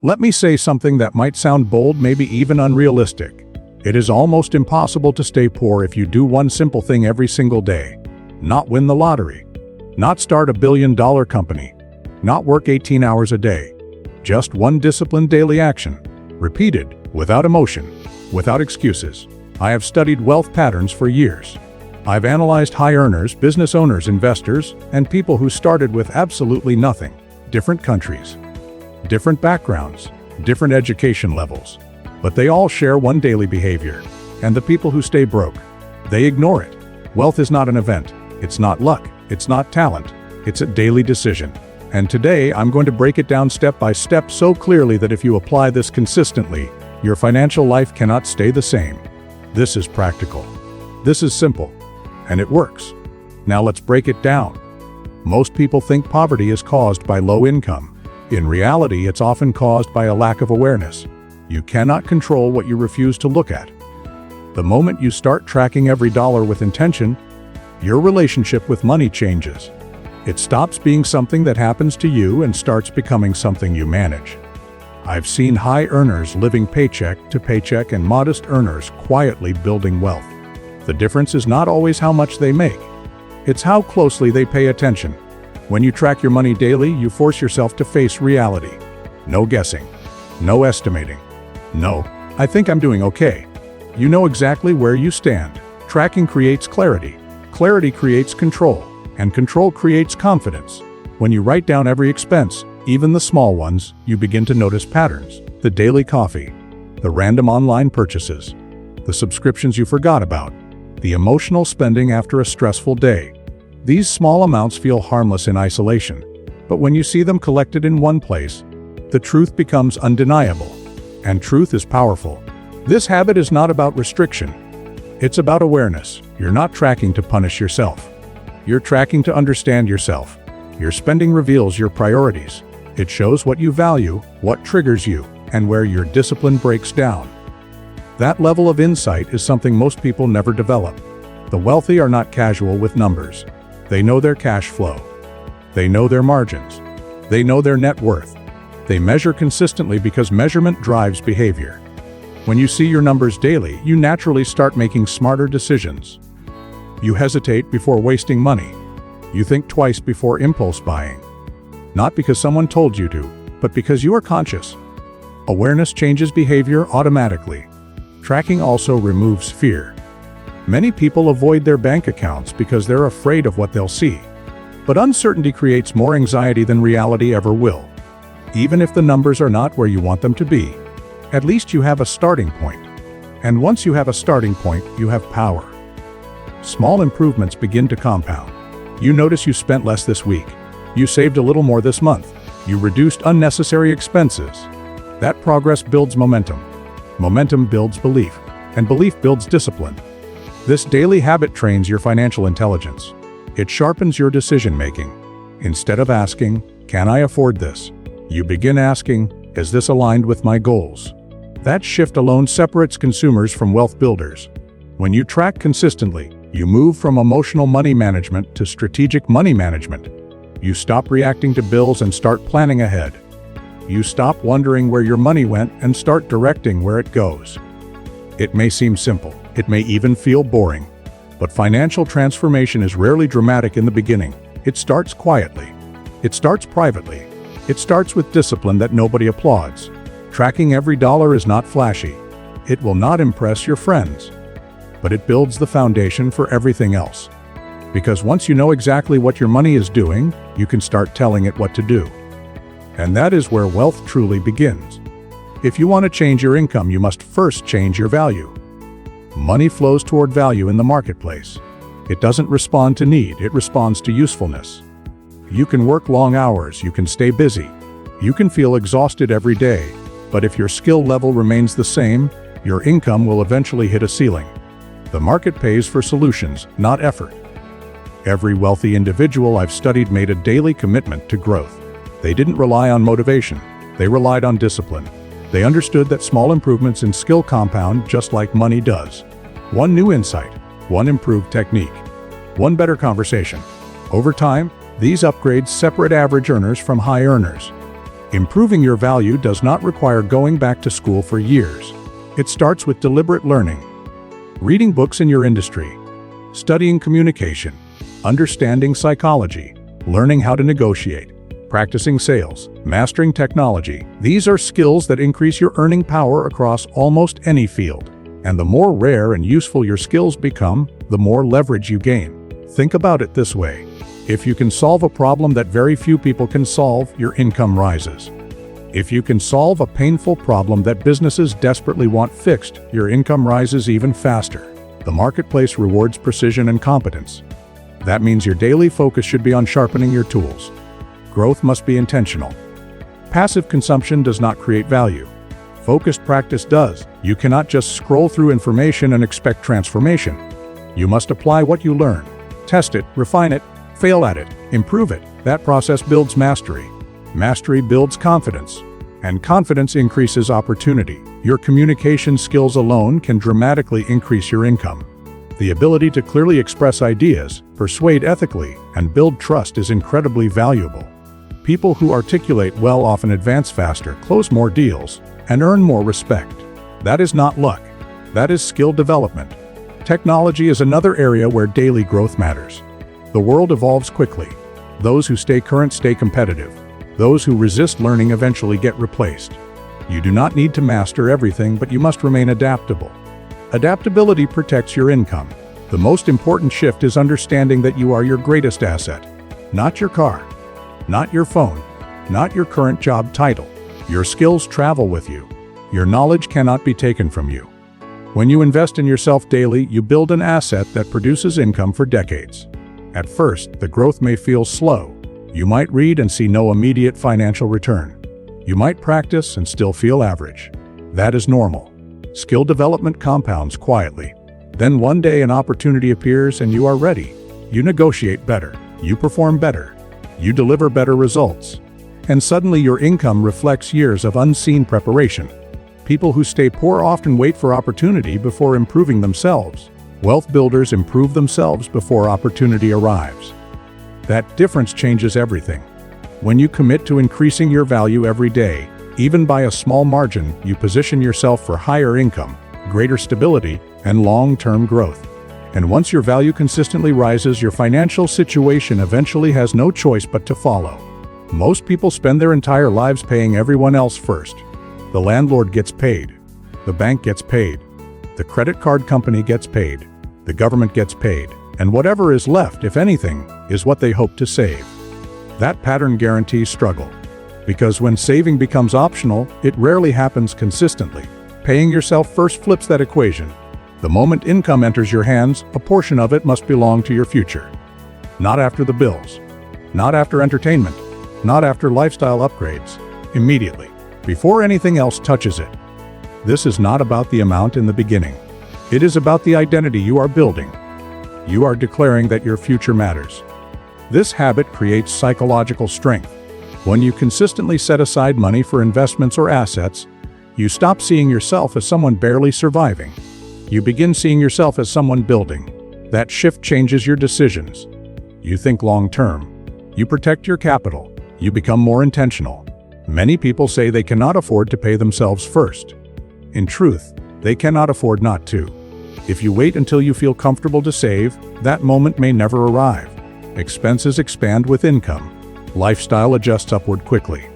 Let me say something that might sound bold, maybe even unrealistic. It is almost impossible to stay poor if you do one simple thing every single day. Not win the lottery. Not start a billion-dollar company. Not work 18 hours a day. Just one disciplined daily action. Repeated, without emotion, without excuses. I have studied wealth patterns for years. I've analyzed high earners, business owners, investors, and people who started with absolutely nothing. Different countries, different backgrounds, different education levels. But they all share one daily behavior. And the people who stay broke, they ignore it. Wealth is not an event. It's not luck. It's not talent. It's a daily decision. And today I'm going to break it down step by step so clearly that if you apply this consistently, your financial life cannot stay the same. This is practical. This is simple. And it works. Now let's break it down. Most people think poverty is caused by low income. In reality, it's often caused by a lack of awareness. You cannot control what you refuse to look at. The moment you start tracking every dollar with intention, your relationship with money changes. It stops being something that happens to you and starts becoming something you manage. I've seen high earners living paycheck to paycheck and modest earners quietly building wealth. The difference is not always how much they make. It's how closely they pay attention. When you track your money daily, you force yourself to face reality. No guessing. No estimating. No, I think I'm doing okay. You know exactly where you stand. Tracking creates clarity. Clarity creates control. And control creates confidence. When you write down every expense, even the small ones, you begin to notice patterns. The daily coffee, the random online purchases, the subscriptions you forgot about, the emotional spending after a stressful day. These small amounts feel harmless in isolation, but when you see them collected in one place, the truth becomes undeniable. And truth is powerful. This habit is not about restriction. It's about awareness. You're not tracking to punish yourself. You're tracking to understand yourself. Your spending reveals your priorities. It shows what you value, what triggers you, and where your discipline breaks down. That level of insight is something most people never develop. The wealthy are not casual with numbers. They know their cash flow. They know their margins. They know their net worth. They measure consistently because measurement drives behavior. When you see your numbers daily, you naturally start making smarter decisions. You hesitate before wasting money. You think twice before impulse buying. Not because someone told you to, but because you are conscious. Awareness changes behavior automatically. Tracking also removes fear. Many people avoid their bank accounts because they're afraid of what they'll see. But uncertainty creates more anxiety than reality ever will. Even if the numbers are not where you want them to be, at least you have a starting point. And once you have a starting point, you have power. Small improvements begin to compound. You notice you spent less this week. You saved a little more this month. You reduced unnecessary expenses. That progress builds momentum. Momentum builds belief. And belief builds discipline. This daily habit trains your financial intelligence. It sharpens your decision-making. Instead of asking, "Can I afford this?" you begin asking, "Is this aligned with my goals?" That shift alone separates consumers from wealth builders. When you track consistently, you move from emotional money management to strategic money management. You stop reacting to bills and start planning ahead. You stop wondering where your money went and start directing where it goes. It may seem simple. It may even feel boring. But financial transformation is rarely dramatic in the beginning. It starts quietly. It starts privately. It starts with discipline that nobody applauds. Tracking every dollar is not flashy. It will not impress your friends. But it builds the foundation for everything else. Because once you know exactly what your money is doing, you can start telling it what to do. And that is where wealth truly begins. If you want to change your income, you must first change your value. Money flows toward value in the marketplace. It doesn't respond to need, it responds to usefulness. You can work long hours, you can stay busy, you can feel exhausted every day, but if your skill level remains the same, your income will eventually hit a ceiling. The market pays for solutions, not effort. Every wealthy individual I've studied made a daily commitment to growth. They didn't rely on motivation, they relied on discipline. They understood that small improvements in skill compound just like money does. One new insight, one improved technique, one better conversation. Over time, these upgrades separate average earners from high earners. Improving your value does not require going back to school for years. It starts with deliberate learning. Reading books in your industry, studying communication, understanding psychology, learning how to negotiate, practicing sales, mastering technology. These are skills that increase your earning power across almost any field. And the more rare and useful your skills become, the more leverage you gain. Think about it this way. If you can solve a problem that very few people can solve, your income rises. If you can solve a painful problem that businesses desperately want fixed, your income rises even faster. The marketplace rewards precision and competence. That means your daily focus should be on sharpening your tools. Growth must be intentional. Passive consumption does not create value. Focused practice does. You cannot just scroll through information and expect transformation. You must apply what you learn. Test it, refine it, fail at it, improve it. That process builds mastery. Mastery builds confidence. And confidence increases opportunity. Your communication skills alone can dramatically increase your income. The ability to clearly express ideas, persuade ethically, and build trust is incredibly valuable. People who articulate well often advance faster, close more deals, and earn more respect. That is not luck. That is skill development. Technology is another area where daily growth matters. The world evolves quickly. Those who stay current stay competitive. Those who resist learning eventually get replaced. You do not need to master everything, but you must remain adaptable. Adaptability protects your income. The most important shift is understanding that you are your greatest asset. Not your car, not your phone, not your current job title. Your skills travel with you. Your knowledge cannot be taken from you. When you invest in yourself daily, you build an asset that produces income for decades. At first, the growth may feel slow. You might read and see no immediate financial return. You might practice and still feel average. That is normal. Skill development compounds quietly. Then one day an opportunity appears and you are ready. You negotiate better. You perform better. You deliver better results. And suddenly your income reflects years of unseen preparation. People who stay poor often wait for opportunity before improving themselves. Wealth builders improve themselves before opportunity arrives. That difference changes everything. When you commit to increasing your value every day, even by a small margin, you position yourself for higher income, greater stability, and long-term growth. And once your value consistently rises, your financial situation eventually has no choice but to follow. Most people spend their entire lives paying everyone else first. The landlord gets paid. The bank gets paid. The credit card company gets paid. The government gets paid. And whatever is left, if anything, is what they hope to save. That pattern guarantees struggle. Because when saving becomes optional, it rarely happens consistently. Paying yourself first flips that equation. The moment income enters your hands, a portion of it must belong to your future. Not after the bills. Not after entertainment. Not after lifestyle upgrades. Immediately. Before anything else touches it. This is not about the amount in the beginning. It is about the identity you are building. You are declaring that your future matters. This habit creates psychological strength. When you consistently set aside money for investments or assets, you stop seeing yourself as someone barely surviving. You begin seeing yourself as someone building. That shift changes your decisions. You think long-term. You protect your capital. You become more intentional. Many people say they cannot afford to pay themselves first. In truth, they cannot afford not to. If you wait until you feel comfortable to save, that moment may never arrive. Expenses expand with income. Lifestyle adjusts upward quickly.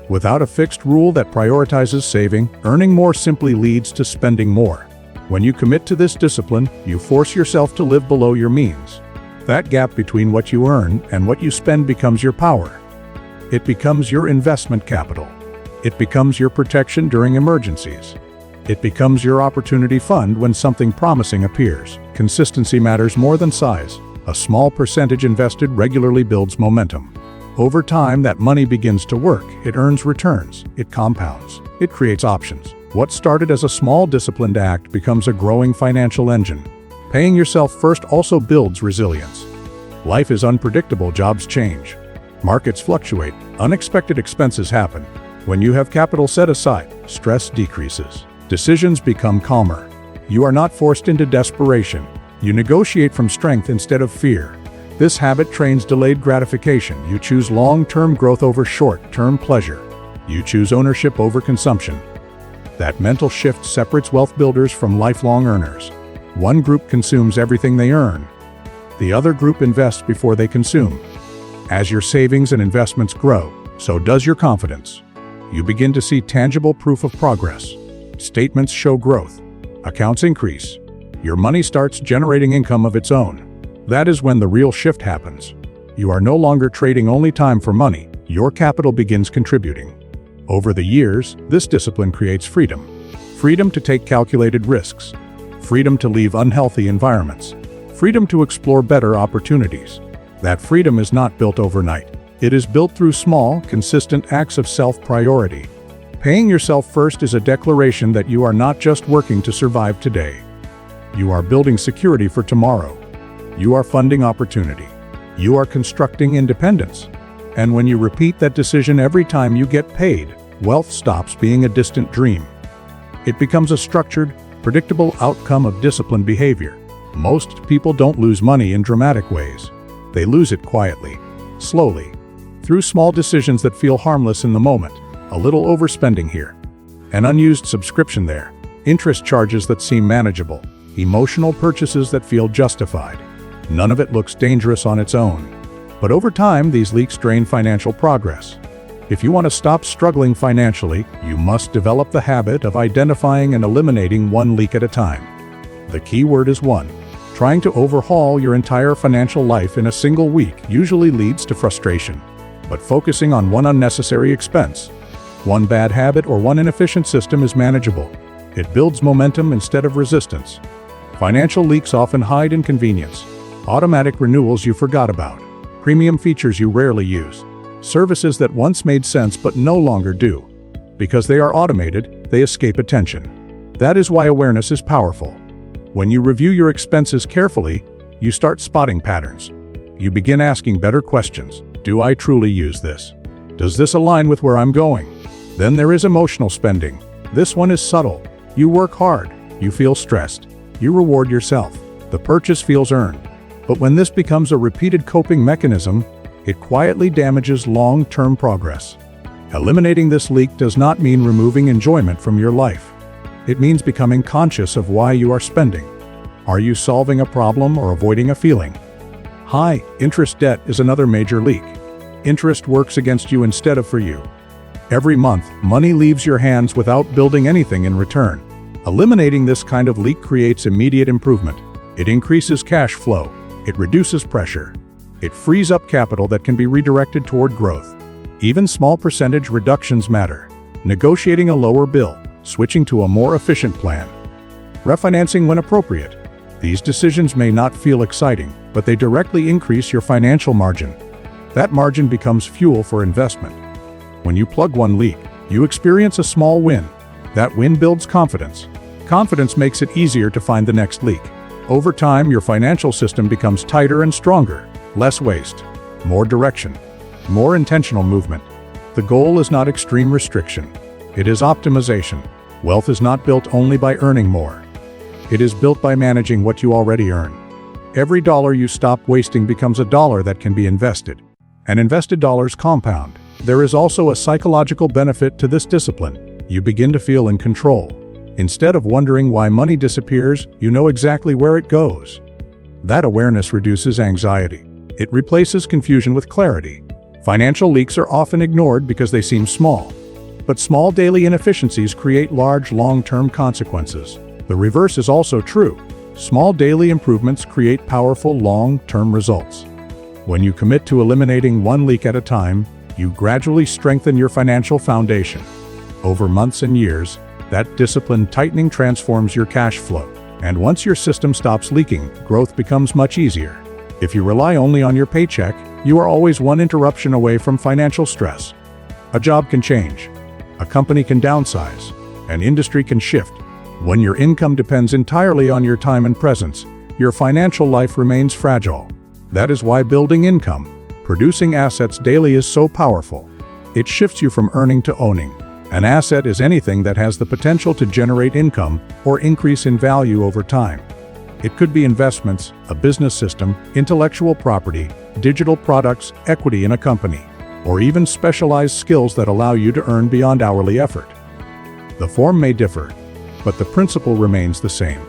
Without a fixed rule that prioritizes saving, earning more simply leads to spending more. When you commit to this discipline, you force yourself to live below your means. That gap between what you earn and what you spend becomes your power. It becomes your investment capital. It becomes your protection during emergencies. It becomes your opportunity fund when something promising appears. Consistency matters more than size. A small percentage invested regularly builds momentum. Over time, that money begins to work. It earns returns. It compounds. It creates options. What started as a small disciplined act becomes a growing financial engine. Paying yourself first also builds resilience. Life is unpredictable. Jobs change. Markets fluctuate. Unexpected expenses happen. When you have capital set aside, stress decreases. Decisions become calmer. You are not forced into desperation. You negotiate from strength instead of fear. This habit trains delayed gratification. You choose long-term growth over short-term pleasure. You choose ownership over consumption. That mental shift separates wealth builders from lifelong earners. One group consumes everything they earn. The other group invests before they consume. As your savings and investments grow, so does your confidence. You begin to see tangible proof of progress. Statements show growth. Accounts increase. Your money starts generating income of its own. That is when the real shift happens. You are no longer trading only time for money. Your capital begins contributing. Over the years, this discipline creates freedom. Freedom to take calculated risks. Freedom to leave unhealthy environments. Freedom to explore better opportunities. That freedom is not built overnight. It is built through small, consistent acts of self-priority. Paying yourself first is a declaration that you are not just working to survive today. You are building security for tomorrow. You are funding opportunity. You are constructing independence. And when you repeat that decision every time you get paid, wealth stops being a distant dream. It becomes a structured, predictable outcome of disciplined behavior. Most people don't lose money in dramatic ways. They lose it quietly, slowly, through small decisions that feel harmless in the moment. A little overspending here, an unused subscription there, interest charges that seem manageable, emotional purchases that feel justified. None of it looks dangerous on its own. But over time, these leaks drain financial progress. If you want to stop struggling financially, you must develop the habit of identifying and eliminating one leak at a time. The key word is one. Trying to overhaul your entire financial life in a single week usually leads to frustration. But focusing on one unnecessary expense, one bad habit, or one inefficient system is manageable. It builds momentum instead of resistance. Financial leaks often hide in convenience. Automatic renewals you forgot about. Premium features you rarely use. Services that once made sense but no longer do. Because they are automated, they escape attention. That is why awareness is powerful. When you review your expenses carefully, you start spotting patterns. You begin asking better questions. Do I truly use this? Does this align with where I'm going? Then there is emotional spending. This one is subtle. You work hard. You feel stressed. You reward yourself. The purchase feels earned. But when this becomes a repeated coping mechanism, it quietly damages long-term progress. Eliminating this leak does not mean removing enjoyment from your life. It means becoming conscious of why you are spending. Are you solving a problem or avoiding a feeling? High interest debt is another major leak. Interest works against you instead of for you. Every month, money leaves your hands without building anything in return. Eliminating this kind of leak creates immediate improvement. It increases cash flow. It reduces pressure. It frees up capital that can be redirected toward growth. Even small percentage reductions matter. Negotiating a lower bill, switching to a more efficient plan, refinancing when appropriate. These decisions may not feel exciting, but they directly increase your financial margin. That margin becomes fuel for investment. When you plug one leak, you experience a small win. That win builds confidence. Confidence makes it easier to find the next leak. Over time, your financial system becomes tighter and stronger. Less waste, more direction, more intentional movement. The goal is not extreme restriction. It is optimization. Wealth is not built only by earning more. It is built by managing what you already earn. Every dollar you stop wasting becomes a dollar that can be invested. And invested dollars compound. There is also a psychological benefit to this discipline. You begin to feel in control. Instead of wondering why money disappears, you know exactly where it goes. That awareness reduces anxiety. It replaces confusion with clarity. Financial leaks are often ignored because they seem small. But small daily inefficiencies create large long-term consequences. The reverse is also true. Small daily improvements create powerful long-term results. When you commit to eliminating one leak at a time, you gradually strengthen your financial foundation. Over months and years, that disciplined tightening transforms your cash flow. And once your system stops leaking, growth becomes much easier. If you rely only on your paycheck, you are always one interruption away from financial stress. A job can change. A company can downsize. An industry can shift. When your income depends entirely on your time and presence, your financial life remains fragile. That is why building income, producing assets daily is so powerful. It shifts you from earning to owning. An asset is anything that has the potential to generate income or increase in value over time. It could be investments, a business system, intellectual property, digital products, equity in a company. or even specialized skills that allow you to earn beyond hourly effort. The form may differ, but the principle remains the same.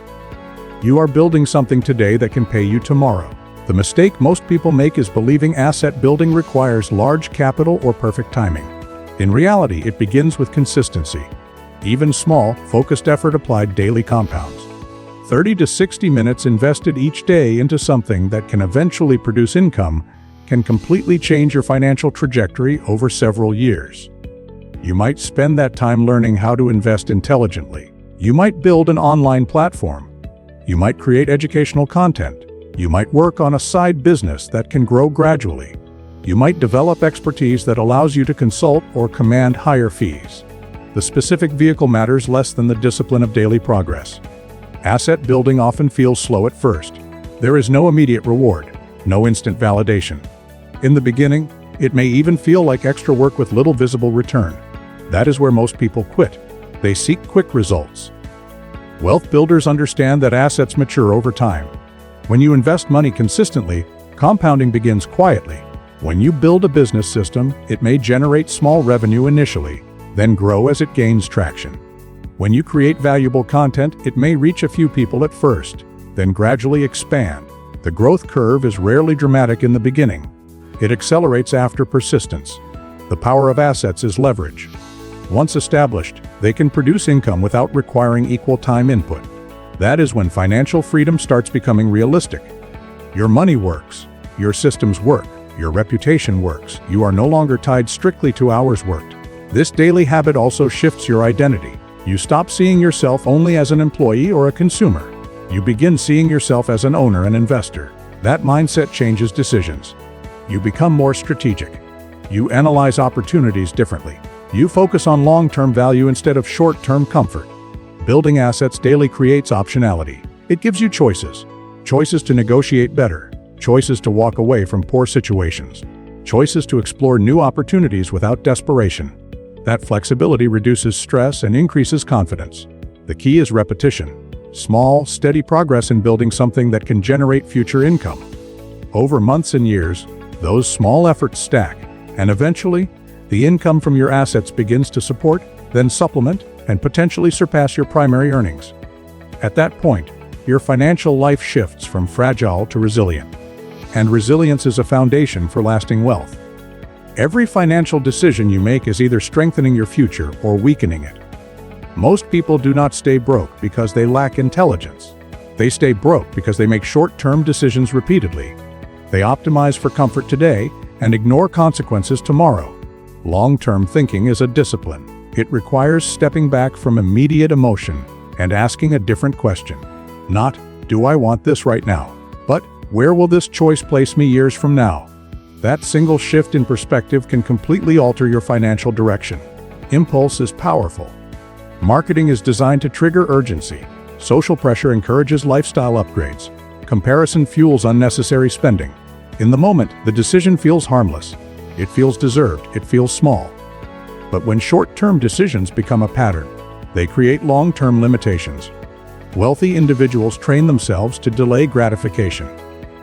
You are building something today that can pay you tomorrow. The mistake most people make is believing asset building requires large capital or perfect timing. In reality, it begins with consistency. Even small, focused effort applied daily compounds. 30 to 60 minutes invested each day into something that can eventually produce income can completely change your financial trajectory over several years. You might spend that time learning how to invest intelligently. You might build an online platform. You might create educational content. You might work on a side business that can grow gradually. You might develop expertise that allows you to consult or command higher fees. The specific vehicle matters less than the discipline of daily progress. Asset building often feels slow at first. There is no immediate reward, no instant validation. In the beginning, it may even feel like extra work with little visible return. That is where most people quit. They seek quick results. Wealth builders understand that assets mature over time. When you invest money consistently, compounding begins quietly. When you build a business system, it may generate small revenue initially, then grow as it gains traction. When you create valuable content, it may reach a few people at first, then gradually expand. The growth curve is rarely dramatic in the beginning. It accelerates after persistence. The power of assets is leverage. Once established, they can produce income without requiring equal time input. That is when financial freedom starts becoming realistic. Your money works, your systems work, your reputation works. You are no longer tied strictly to hours worked. This daily habit also shifts your identity. You stop seeing yourself only as an employee or a consumer. You begin seeing yourself as an owner and investor. That mindset changes decisions. You become more strategic. You analyze opportunities differently. You focus on long-term value instead of short-term comfort. Building assets daily creates optionality. It gives you choices. Choices to negotiate better. Choices to walk away from poor situations. Choices to explore new opportunities without desperation. That flexibility reduces stress and increases confidence. The key is repetition. Small, steady progress in building something that can generate future income. Over months and years, those small efforts stack, and eventually, the income from your assets begins to support, then supplement, and potentially surpass your primary earnings. At that point, your financial life shifts from fragile to resilient. And resilience is a foundation for lasting wealth. Every financial decision you make is either strengthening your future or weakening it. Most people do not stay broke because they lack intelligence. They stay broke because they make short-term decisions repeatedly. They optimize for comfort today and ignore consequences tomorrow. Long-term thinking is a discipline. It requires stepping back from immediate emotion and asking a different question. Not, do I want this right now? But, where will this choice place me years from now? That single shift in perspective can completely alter your financial direction. Impulse is powerful. Marketing is designed to trigger urgency. Social pressure encourages lifestyle upgrades. Comparison fuels unnecessary spending. In the moment, the decision feels harmless. It feels deserved. It feels small. But when short-term decisions become a pattern, they create long-term limitations. Wealthy individuals train themselves to delay gratification.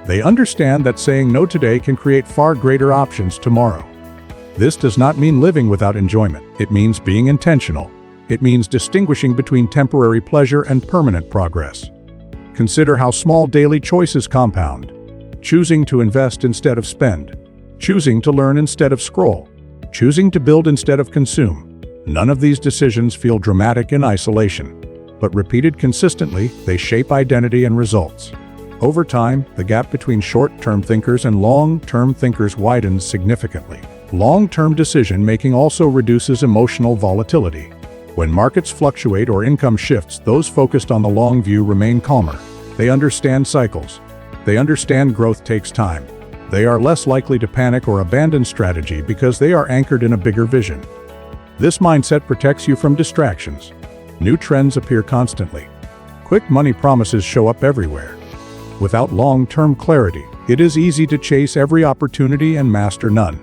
They understand that saying no today can create far greater options tomorrow. This does not mean living without enjoyment. It means being intentional. It means distinguishing between temporary pleasure and permanent progress. Consider how small daily choices compound. Choosing to invest instead of spend. Choosing to learn instead of scroll. Choosing to build instead of consume. None of these decisions feel dramatic in isolation, but repeated consistently, they shape identity and results. Over time, the gap between short-term thinkers and long-term thinkers widens significantly. Long-term decision-making also reduces emotional volatility. When markets fluctuate or income shifts, those focused on the long view remain calmer. They understand cycles. They understand growth takes time. They are less likely to panic or abandon strategy because they are anchored in a bigger vision. This mindset protects you from distractions. New trends appear constantly. Quick money promises show up everywhere. Without long-term clarity, it is easy to chase every opportunity and master none.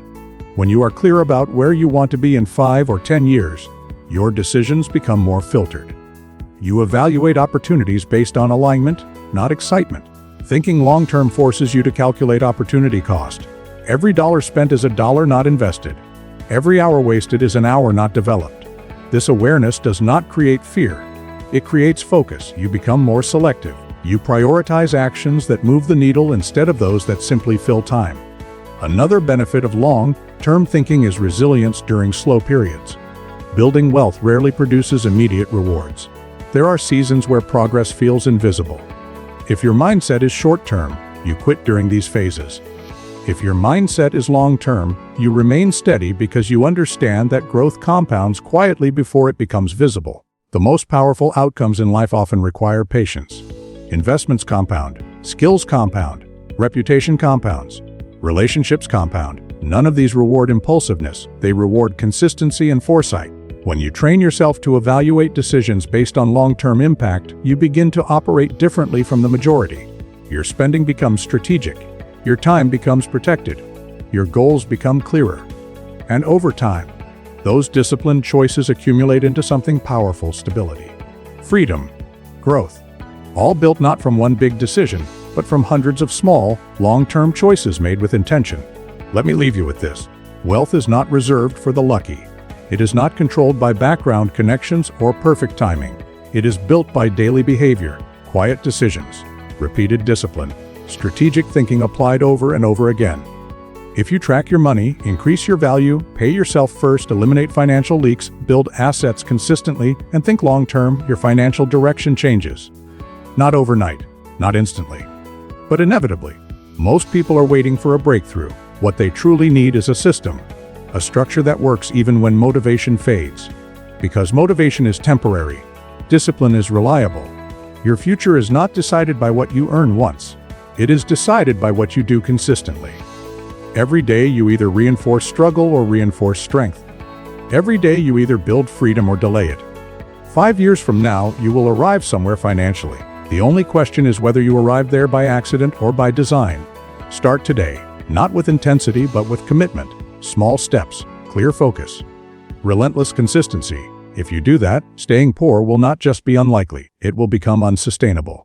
When you are clear about where you want to be in 5 or 10 years, your decisions become more filtered. You evaluate opportunities based on alignment, not excitement. Thinking long-term forces you to calculate opportunity cost. Every dollar spent is a dollar not invested. Every hour wasted is an hour not developed. This awareness does not create fear. It creates focus. You become more selective. You prioritize actions that move the needle instead of those that simply fill time. Another benefit of long-term thinking is resilience during slow periods. Building wealth rarely produces immediate rewards. There are seasons where progress feels invisible. If your mindset is short-term, you quit during these phases. If your mindset is long-term, you remain steady because you understand that growth compounds quietly before it becomes visible. The most powerful outcomes in life often require patience. Investments compound, skills compound, reputation compounds, relationships compound. None of these reward impulsiveness, they reward consistency and foresight. When you train yourself to evaluate decisions based on long-term impact, you begin to operate differently from the majority. Your spending becomes strategic. Your time becomes protected. Your goals become clearer. And over time, those disciplined choices accumulate into something powerful: stability, freedom, growth. All built not from one big decision, but from hundreds of small, long-term choices made with intention. Let me leave you with this. Wealth is not reserved for the lucky. It is not controlled by background connections or perfect timing. It is built by daily behavior, quiet decisions, repeated discipline, strategic thinking applied over and over again. If you track your money, increase your value, pay yourself first, eliminate financial leaks, build assets consistently, and think long-term, your financial direction changes. Not overnight, not instantly, but inevitably. Most people are waiting for a breakthrough. What they truly need is a system, a structure that works even when motivation fades. Because motivation is temporary, discipline is reliable. Your future is not decided by what you earn once. It is decided by what you do consistently. Every day you either reinforce struggle or reinforce strength. Every day you either build freedom or delay it. 5 years from now, you will arrive somewhere financially. The only question is whether you arrived there by accident or by design. Start today, not with intensity but with commitment. Small steps, clear focus, relentless consistency. If you do that, staying poor will not just be unlikely, it will become unsustainable.